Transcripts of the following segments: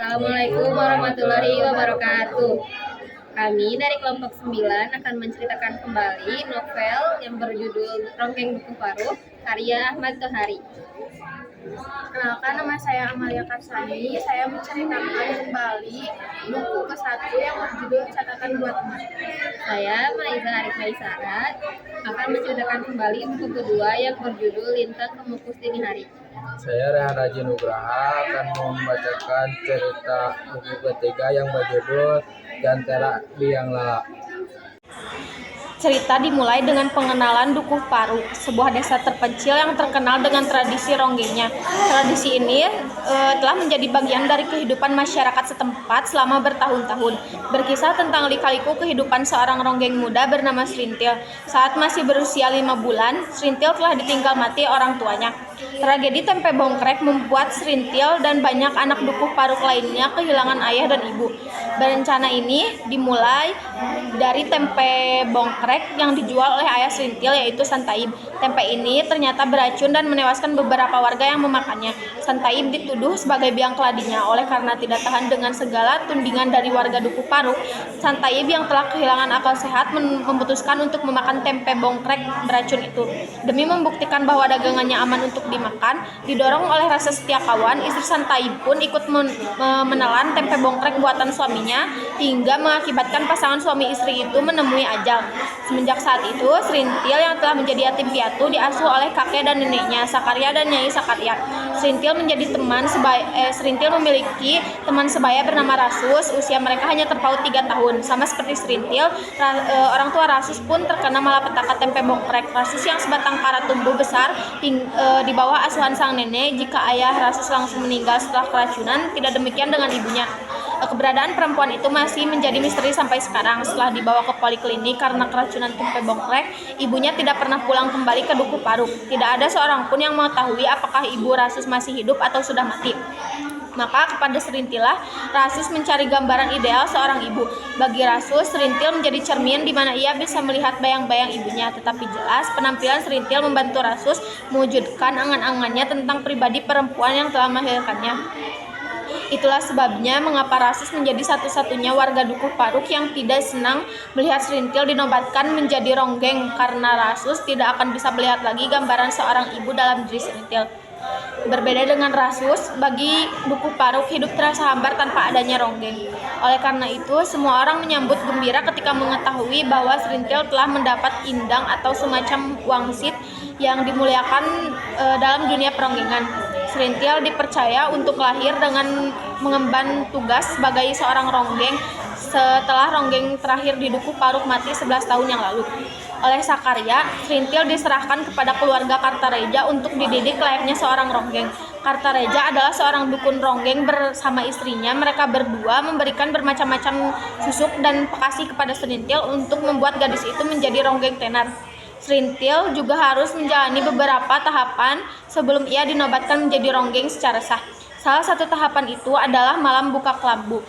Assalamualaikum warahmatullahi wabarakatuh. Kami dari kelompok 9 akan menceritakan kembali novel yang berjudul Ronggeng Dukuh Paruh karya Ahmad Tohari. Kenalkan, nama saya Amalia Karsani. Saya menceritakan kembali buku ke-1 yang berjudul Catatan Buat Emak. Saya Maiza Arif Maisara akan menceritakan kembali buku kedua yang berjudul Lintang Kemukus Dini Hari. Saya Rehan Raji Nugraha akan membacakan cerita buku ketiga yang berjudul Jantera Biang Lala. Cerita dimulai dengan pengenalan Dukuh Paruh, sebuah desa terpencil yang terkenal dengan tradisi ronggengnya. Tradisi ini telah menjadi bagian dari kehidupan masyarakat setempat selama bertahun-tahun. Berkisah tentang lika-liku kehidupan seorang ronggeng muda bernama Srintil. Saat masih berusia 5 bulan, Srintil telah ditinggal mati orang tuanya. Tragedi tempe bongkrek membuat Srintil dan banyak anak Dukuh Paruh lainnya kehilangan ayah dan ibu. Berencana ini dimulai dari tempe bongkrek yang dijual oleh ayah Srintil, yaitu Santaib. Tempe ini ternyata beracun dan menewaskan beberapa warga yang memakannya. Santaib dituduh sebagai biang keladinya. Oleh karena tidak tahan dengan segala tudingan dari warga Dukuh Paruh, Santaib yang telah kehilangan akal sehat memutuskan untuk memakan tempe bongkrek beracun itu. Demi membuktikan bahwa dagangannya aman untuk dimakan, didorong oleh rasa setia kawan, istri Santaib pun ikut menelan tempe bongkrek buatan suaminya, hingga mengakibatkan pasangan suami istri itu menemui ajal. Semenjak saat itu, Srintil yang telah menjadi yatim piatu diasuh oleh kakek dan neneknya, Sakarya dan Nyai Sakarya. Srintil memiliki teman sebaya bernama Rasus. Usia mereka hanya terpaut 3 tahun. Sama seperti Srintil, orang tua Rasus pun terkena malapetaka tempe bongkrek. Rasus yang sebatang kara tumbuh besar di bawah asuhan sang nenek. Jika ayah Rasus langsung meninggal setelah keracunan, tidak demikian dengan ibunya. Keberadaan perempuan itu masih menjadi misteri sampai sekarang. Setelah dibawa ke poliklinik karena keracunan tempe bongkrek, ibunya tidak pernah pulang kembali ke Dukuh Paruh. Tidak ada seorang pun yang mengetahui apakah ibu Rasus masih hidup atau sudah mati. Maka kepada Srintilah Rasus mencari gambaran ideal seorang ibu. Bagi Rasus, Srintil menjadi cermin di mana ia bisa melihat bayang-bayang ibunya. Tetapi jelas, penampilan Srintil membantu Rasus mewujudkan angan-angannya tentang pribadi perempuan yang telah melahirkannya. Itulah sebabnya mengapa Rasus menjadi satu-satunya warga Dukuh Paruh yang tidak senang melihat Srintil dinobatkan menjadi ronggeng, karena Rasus tidak akan bisa melihat lagi gambaran seorang ibu dalam diri Srintil. Berbeda dengan Rasus, bagi Dukuh Paruh hidup terasa hambar tanpa adanya ronggeng. Oleh karena itu, semua orang menyambut gembira ketika mengetahui bahwa Srintil telah mendapat indang atau semacam wangsit yang dimuliakan dalam dunia peronggengan. Srintil dipercaya untuk lahir dengan mengemban tugas sebagai seorang ronggeng setelah ronggeng terakhir di Dukuh Paruh mati 11 tahun yang lalu. Oleh Sakarya, Srintil diserahkan kepada keluarga Kartareja untuk dididik layaknya seorang ronggeng. Kartareja adalah seorang dukun ronggeng bersama istrinya. Mereka berdua memberikan bermacam-macam susuk dan pekasih kepada Srintil untuk membuat gadis itu menjadi ronggeng tenar. Srintil juga harus menjalani beberapa tahapan sebelum ia dinobatkan menjadi ronggeng secara sah. Salah satu tahapan itu adalah malam buka kelambu.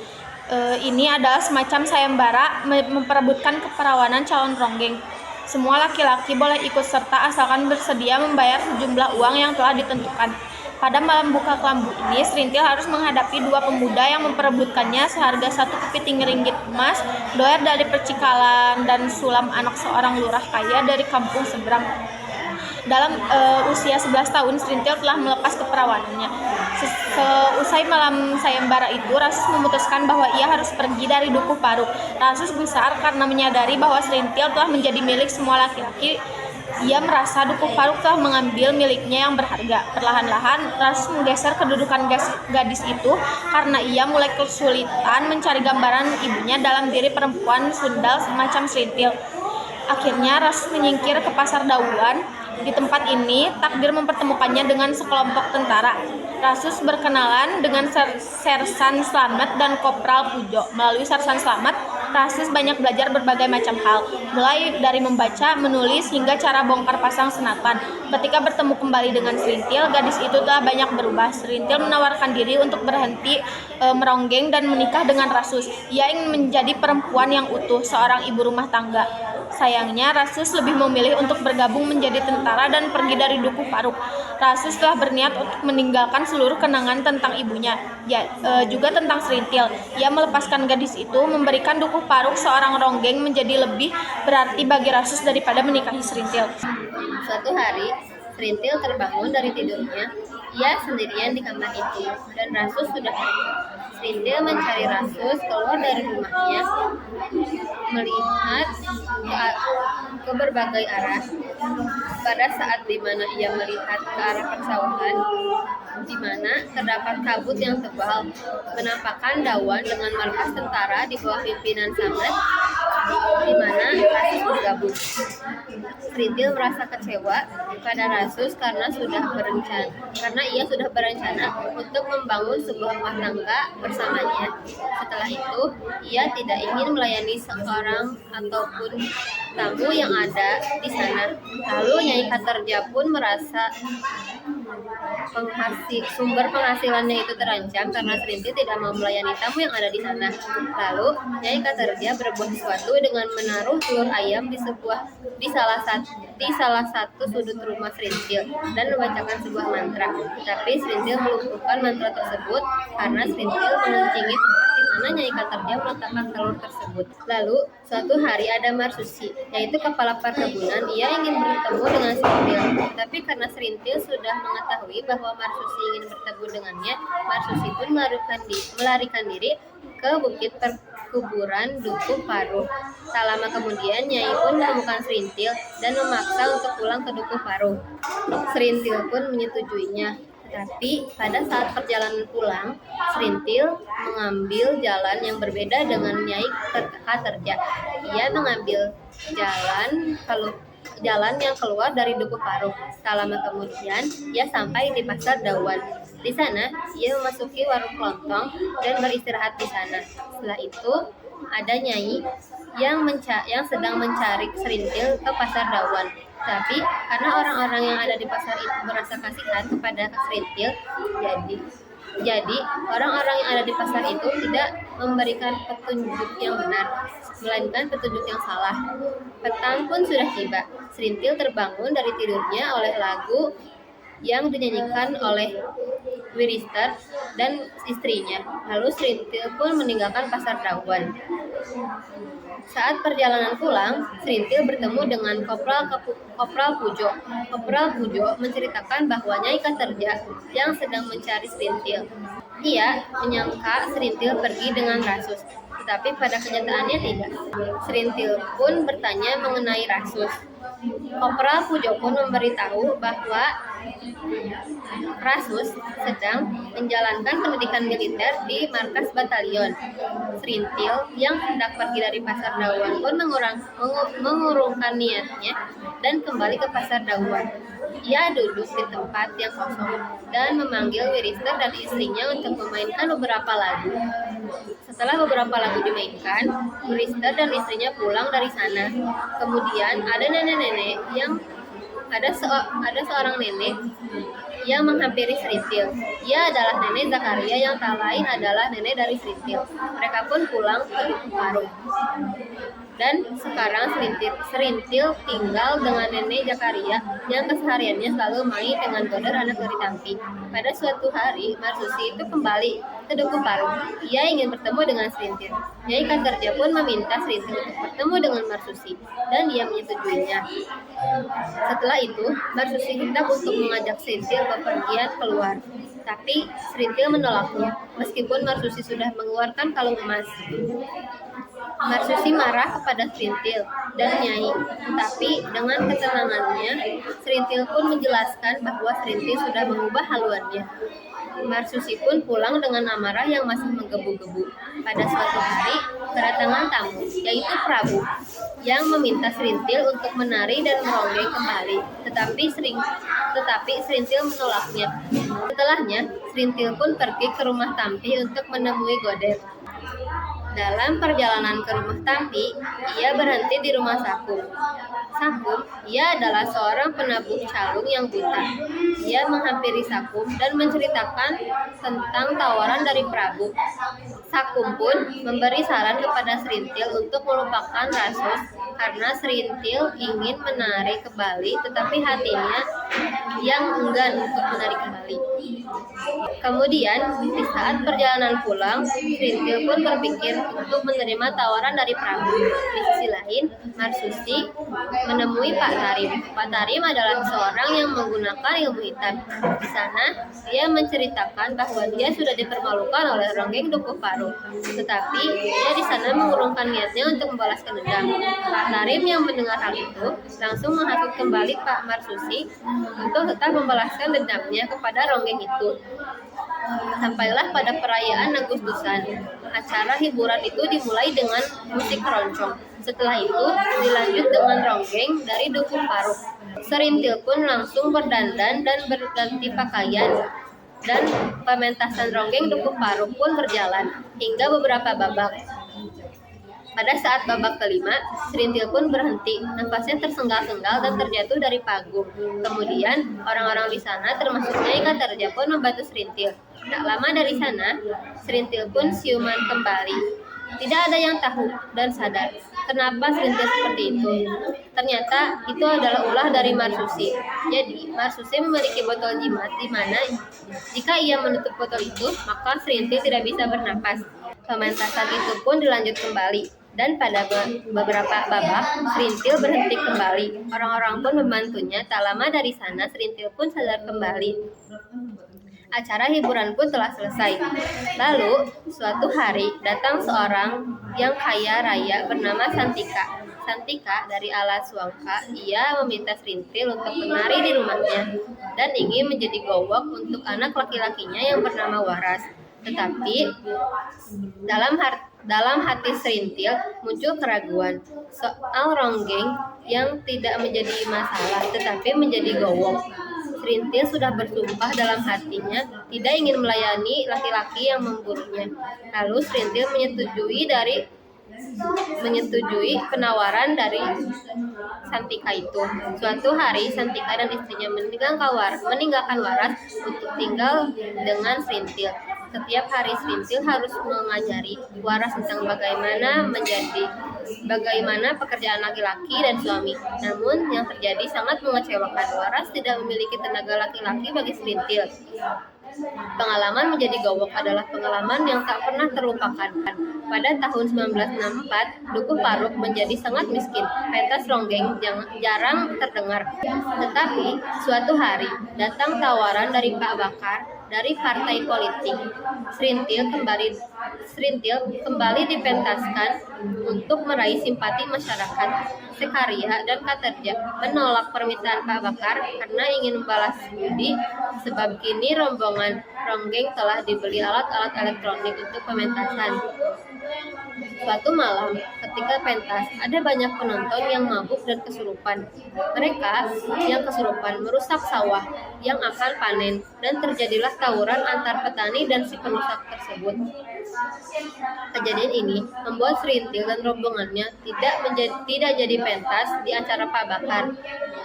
Ini adalah semacam sayembara memperebutkan keperawanan calon ronggeng. Semua laki-laki boleh ikut serta asalkan bersedia membayar sejumlah uang yang telah ditentukan. Pada malam buka kelambu ini, Srintil harus menghadapi 2 pemuda yang memperebutkannya seharga 1 kepiting ringgit emas, doer dari percikalan, dan Sulam, anak seorang lurah kaya dari kampung seberang. Dalam usia 11 tahun, Srintil telah melepas keperawanannya. Seusai malam sayembara itu, Rasus memutuskan bahwa ia harus pergi dari Dukuh Paruh. Rasus besar karena menyadari bahwa Srintil telah menjadi milik semua laki-laki. Ia merasa Dukuh Paruh telah mengambil miliknya yang berharga. Perlahan-lahan, Rasus menggeser kedudukan gadis itu karena ia mulai kesulitan mencari gambaran ibunya dalam diri perempuan sundal semacam Srintil. Akhirnya, Rasus menyingkir ke Pasar Dauan. Di tempat ini, takdir mempertemukannya dengan sekelompok tentara. Rasus berkenalan dengan Sersan Slamet dan Kopral Pujo. Melalui Sersan Slamet, Rasus banyak belajar berbagai macam hal, mulai dari membaca, menulis, hingga cara bongkar pasang senatan. Ketika bertemu kembali dengan Srintil, gadis itu telah banyak berubah. Srintil menawarkan diri untuk berhenti meronggeng dan menikah dengan Rasus. Ia ingin menjadi perempuan yang utuh, seorang ibu rumah tangga. Sayangnya, Rasus lebih memilih untuk bergabung menjadi tentara dan pergi dari Dukuh Paruk. Rasus telah berniat untuk meninggalkan seluruh kenangan tentang ibunya, juga tentang Serintil. Ia melepaskan gadis itu, memberikan Dukuh Paruk seorang ronggeng menjadi lebih berarti bagi Rasus daripada menikahi Serintil. Suatu hari, Serintil terbangun dari tidurnya. Ia sendirian di kamar itu, dan Rasus sudah pergi. Serintil mencari Rasus keluar dari rumahnya, melihat ke berbagai arah. Pada saat di mana ia melihat ke arah persawahan, di mana terdapat kabut yang tebal, menampakkan Dawan dengan markas tentara di bawah pimpinan Samad, di mana Rasus bergabung. Serintil merasa kecewa pada Rasus karena ia sudah berencana untuk membangun sebuah rumah tangga bersamanya. Setelah itu, ia tidak ingin melayani seorang ataupun tamu yang ada di sana. Lalu Nyai Katerja pun merasa sumber penghasilannya itu terancam karena Serintil tidak mau melayani tamu yang ada di sana. Lalu Nyai Katerja berbuat sesuatu dengan menaruh telur ayam di salah satu sudut rumah Serintil dan membacakan sebuah mantra. Tetapi Serintil melumpuhkan mantra tersebut karena Serintil mengencingi tempat di mana Nyai Katerja meletakkan telur tersebut. Lalu suatu hari ada Marsusi, yaitu kepala perkebunan. Ia ingin bertemu dengan Serintil, tapi karena Serintil sudah mengetahui bahwa Marsusi ingin bertemu dengannya, Marsusi pun melarikan diri ke bukit perkuburan Dukuh Paruk. Tak lama kemudian Nyai pun menemukan Serintil dan memaksa untuk pulang ke Dukuh Paruk. Serintil pun menyetujuinya. Tetapi pada saat perjalanan pulang, Serintil mengambil jalan yang berbeda dengan Nyai Katerja. Ia mengambil jalan yang keluar dari Dukuh Paruk. Tak lama kemudian, ia sampai di Pasar Dawan. Di sana, ia memasuki warung kelontong dan beristirahat di sana. Setelah itu, ada Nyai yang sedang mencari Serintil ke Pasar Dawan. Tapi karena orang-orang yang ada di pasar itu merasa kasihan kepada Serintil, jadi orang-orang yang ada di pasar itu tidak memberikan petunjuk yang benar, melainkan petunjuk yang salah. Petang pun sudah tiba. Serintil terbangun dari tidurnya oleh lagu yang dinyanyikan oleh Wirister dan istrinya. Lalu Serintil pun meninggalkan Pasar Dawan. Saat perjalanan pulang, Serintil bertemu dengan Kopral Pujo. Kopral Pujo menceritakan bahwa Nyai Katerja yang sedang mencari Serintil. Ia menyangka Serintil pergi dengan Rasus, tetapi pada kenyataannya tidak. Serintil pun bertanya mengenai Rasus. Kopral Pujo pun memberitahu bahwa Rasus sedang menjalankan pendidikan militer di markas batalion. Serintil yang hendak pergi dari Pasar Dawan pun mengurungkan niatnya dan kembali ke Pasar Dawan. Ia duduk di tempat yang kosong dan memanggil Wirister dan istrinya untuk memainkan beberapa lagu. Setelah beberapa lagu dimainkan, Wirister dan istrinya pulang dari sana. Kemudian ada ada seorang nenek yang menghampiri Serintil. Ia adalah Nenek Zakaria yang tak lain adalah nenek dari Serintil. Mereka pun pulang ke Dukuh Paruk. Dan sekarang Serintil tinggal dengan Nenek Zakaria yang kesehariannya selalu main dengan Godar, anak dari Tampi. Pada suatu hari, Marsusi itu kembali ke Dukuh Paruk. Ia ingin bertemu dengan Serintil. Nyai Katerja pun meminta Serintil untuk bertemu dengan Marsusi, dan dia menyetujuinya. Setelah itu, Marsusi hendak untuk mengajak Serintil bepergian keluar. Tapi Serintil menolaknya, meskipun Marsusi sudah mengeluarkan kalung emas. Marsusi marah kepada Serintil dan Nyai, tetapi dengan ketenangannya, Serintil pun menjelaskan bahwa Serintil sudah mengubah haluannya. Marsusi pun pulang dengan amarah yang masih menggebu-gebu. Pada suatu hari, kedatangan tamu, yaitu Prabu, yang meminta Serintil untuk menari dan meronggeng kembali, tetapi Serintil menolaknya. Setelahnya, Serintil pun pergi ke rumah Tampi untuk menemui Goder. Dalam perjalanan ke rumah Tampi, ia berhenti di rumah Sakum. Sakum, ia adalah seorang penabuh calung yang buta. Ia menghampiri Sakum dan menceritakan tentang tawaran dari Prabu. Sakum pun memberi saran kepada Serintil untuk melupakan Rasus karena Serintil ingin menarik kembali, tetapi hatinya yang enggan untuk menarik kembali. Kemudian, di saat perjalanan pulang, Serintil pun berpikir untuk menerima tawaran dari Prabu. Di sisi lain, Marsusi menemui Pak Tarim. Pak Tarim adalah seorang yang menggunakan ilmu hitam. Di sana, dia menceritakan bahwa dia sudah dipermalukan oleh Ronggeng Dukuh Paruk. Tetapi, dia di sana mengurungkan niatnya untuk membalaskan dendam. Pak Tarim yang mendengar hal itu, langsung menghasut kembali Pak Marsusi untuk tetap membalaskan dendamnya kepada Ronggeng itu. Sampailah pada perayaan Agustusan. Acara hiburan itu dimulai dengan musik keroncong. Setelah itu dilanjut dengan ronggeng dari Dukuh Paruk. Serintil pun langsung berdandan dan berganti pakaian, dan pementasan ronggeng Dukuh Paruk pun berjalan hingga beberapa babak. Pada saat babak kelima, Serintil pun berhenti, nafasnya tersengal-sengal dan terjatuh dari panggung. Kemudian, orang-orang di sana termasuk Nyai Katarja pun membantu Serintil. Tak lama dari sana, Serintil pun siuman kembali. Tidak ada yang tahu dan sadar kenapa Serintil seperti itu. Ternyata itu adalah ulah dari Marsusi. Jadi, Marsusi memiliki botol jimat di mana jika ia menutup botol itu, maka Serintil tidak bisa bernapas. Pementasan itu pun dilanjut kembali. Dan pada beberapa babak, Serintil berhenti kembali. Orang-orang pun membantunya. Tak lama dari sana, Serintil pun sadar kembali. Acara hiburan pun telah selesai. Lalu, suatu hari datang seorang yang kaya raya bernama Santika. Santika dari Alas Wangka, ia meminta Serintil untuk menari di rumahnya dan ingin menjadi gowok untuk anak laki-lakinya yang bernama Waras. Tetapi dalam hati Serintil muncul keraguan soal ronggeng yang tidak menjadi masalah, tetapi menjadi gowok. Serintil sudah bersumpah dalam hatinya tidak ingin melayani laki-laki yang memburunya. Lalu Serintil menyetujui penawaran dari Santika itu. Suatu hari Santika dan istrinya meninggalkan Waras untuk tinggal dengan Serintil. Setiap hari Serintil harus mengajari Waras tentang bagaimana pekerjaan laki-laki dan suami. Namun yang terjadi sangat mengecewakan. Waras tidak memiliki tenaga laki-laki bagi Serintil. Pengalaman menjadi gowok adalah pengalaman yang tak pernah terlupakan. Pada tahun 1964, Dukuh Paruk menjadi sangat miskin. Pentas ronggeng jarang terdengar. Tetapi, suatu hari datang tawaran dari Pak Bakar dari partai politik. Serintil kembali dipentaskan untuk meraih simpati masyarakat. Sekaria dan Katerja menolak permintaan Pak Bakar karena ingin membalas budi, sebab kini rombongan ronggeng telah dibeli alat-alat elektronik untuk pementasan. Suatu malam, ketika pentas, ada banyak penonton yang mabuk dan kesurupan. Mereka yang kesurupan merusak sawah yang akan panen, dan terjadilah tawuran antar petani dan si perusak tersebut. Kejadian ini membuat Serintil dan rombongannya tidak jadi pentas di acara Pak Bakar.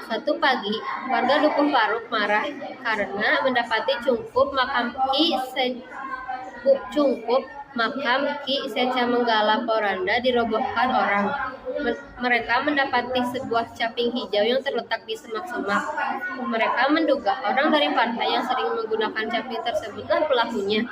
Suatu pagi, warga Dukuh Paruk marah karena mendapati makam Ki Seca Menggala Poranda dirobohkan orang. Mereka mendapati sebuah caping hijau yang terletak di semak-semak. Mereka menduga orang dari partai yang sering menggunakan caping tersebutlah pelakunya.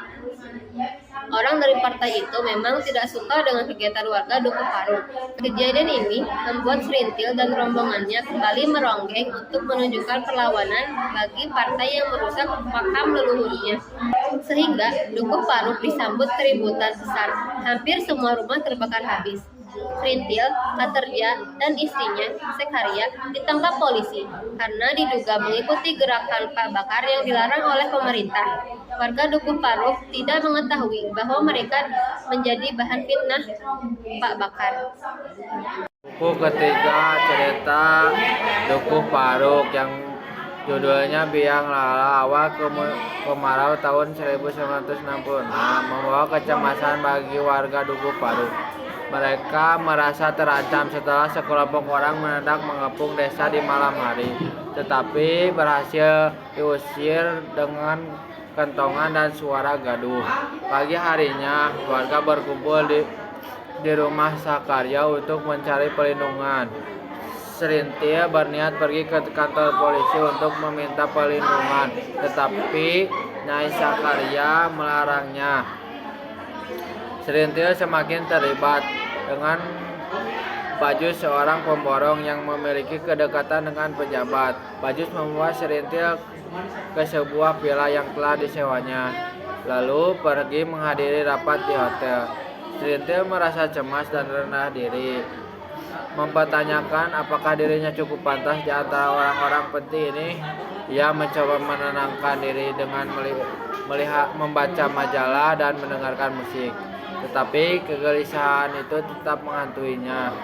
Orang dari partai itu memang tidak suka dengan kegiatan warga Dukuh Paruk. Kejadian ini membuat Serintil dan rombongannya kembali meronggeng untuk menunjukkan perlawanan bagi partai yang merusak makam leluhurnya. Sehingga Dukuh Paruk disambut keributan besar. Hampir semua rumah terbakar habis. Serintil, Katerja, dan istrinya, Sekaria, ditangkap polisi karena diduga mengikuti gerakan Pak Bakar yang dilarang oleh pemerintah. Warga Dukuh Paruk tidak mengetahui bahwa mereka menjadi bahan fitnah Pak Bakar. Buku ketiga cerita Dukuh Paruk yang judulnya Biang Lala, awal kemarau tahun 1966 membawa kecemasan bagi warga Dukuh Paruk. Mereka merasa terancam setelah sekelompok orang mendadak mengepung desa di malam hari, tetapi berhasil diusir dengan kentongan dan suara gaduh. Pagi harinya, warga berkumpul di rumah Sakarya untuk mencari perlindungan. Serintil berniat pergi ke kantor polisi untuk meminta perlindungan, tetapi Nyai Sakarya melarangnya. Serintil semakin terlibat dengan Bajus, seorang pemborong yang memiliki kedekatan dengan pejabat. Bajus membawa Serintil ke sebuah villa yang telah disewanya, lalu pergi menghadiri rapat di hotel. Serintil merasa cemas dan rendah diri, mempertanyakan apakah dirinya cukup pantas di antara orang-orang penting ini. Ia mencoba menenangkan diri dengan melihat membaca majalah dan mendengarkan musik, tetapi kegelisahan itu tetap menghantuinya.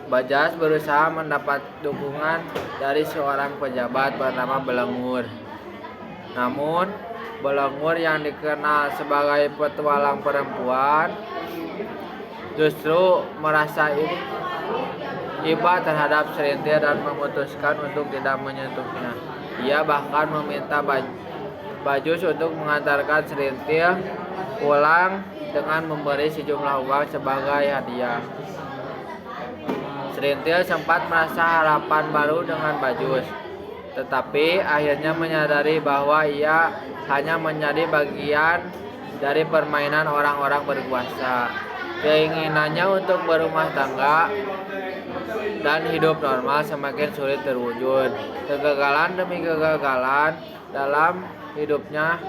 Bajas berusaha mendapat dukungan dari seorang pejabat bernama Belengur. Namun, Belengur yang dikenal sebagai petualang perempuan justru merasa iba terhadap Serintil dan memutuskan untuk tidak menyentuhnya. Ia bahkan meminta Bajus untuk mengantarkan Serintil pulang dengan memberi sejumlah uang sebagai hadiah. Serintil sempat merasa harapan baru dengan Bajus, tetapi akhirnya menyadari bahwa ia hanya menjadi bagian dari permainan orang-orang berkuasa. Keinginannya untuk berumah tangga dan hidup normal semakin sulit terwujud. Kegagalan demi kegagalan dalam hidupnya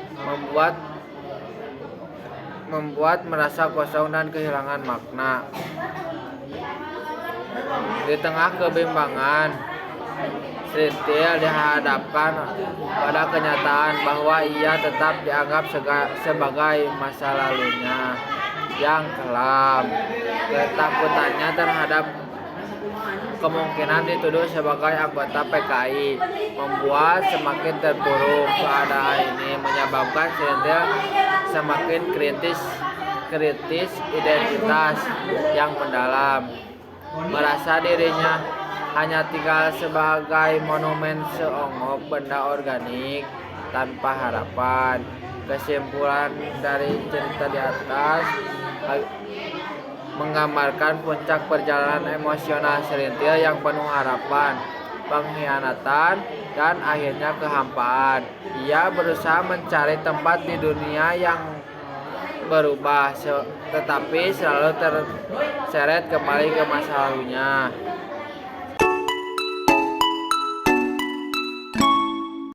membuat merasa kosong dan kehilangan makna. Di tengah kebimbangan, Serintil dihadapkan pada kenyataan bahwa ia tetap dianggap sebagai masa lalunya yang kelam. Ketakutannya terhadap kemungkinan dituduh sebagai anggota PKI membuat semakin terpuruk. Keadaan ini menyebabkan Serintil semakin kritis identitas yang mendalam, merasa dirinya hanya tinggal sebagai monumen seonggok benda organik tanpa harapan. Kesimpulan dari cerita di atas menggambarkan puncak perjalanan emosional Serintil yang penuh harapan, pengkhianatan, dan akhirnya kehampaan. Ia berusaha mencari tempat di dunia yang berubah, tetapi selalu terseret kembali ke masa lalunya.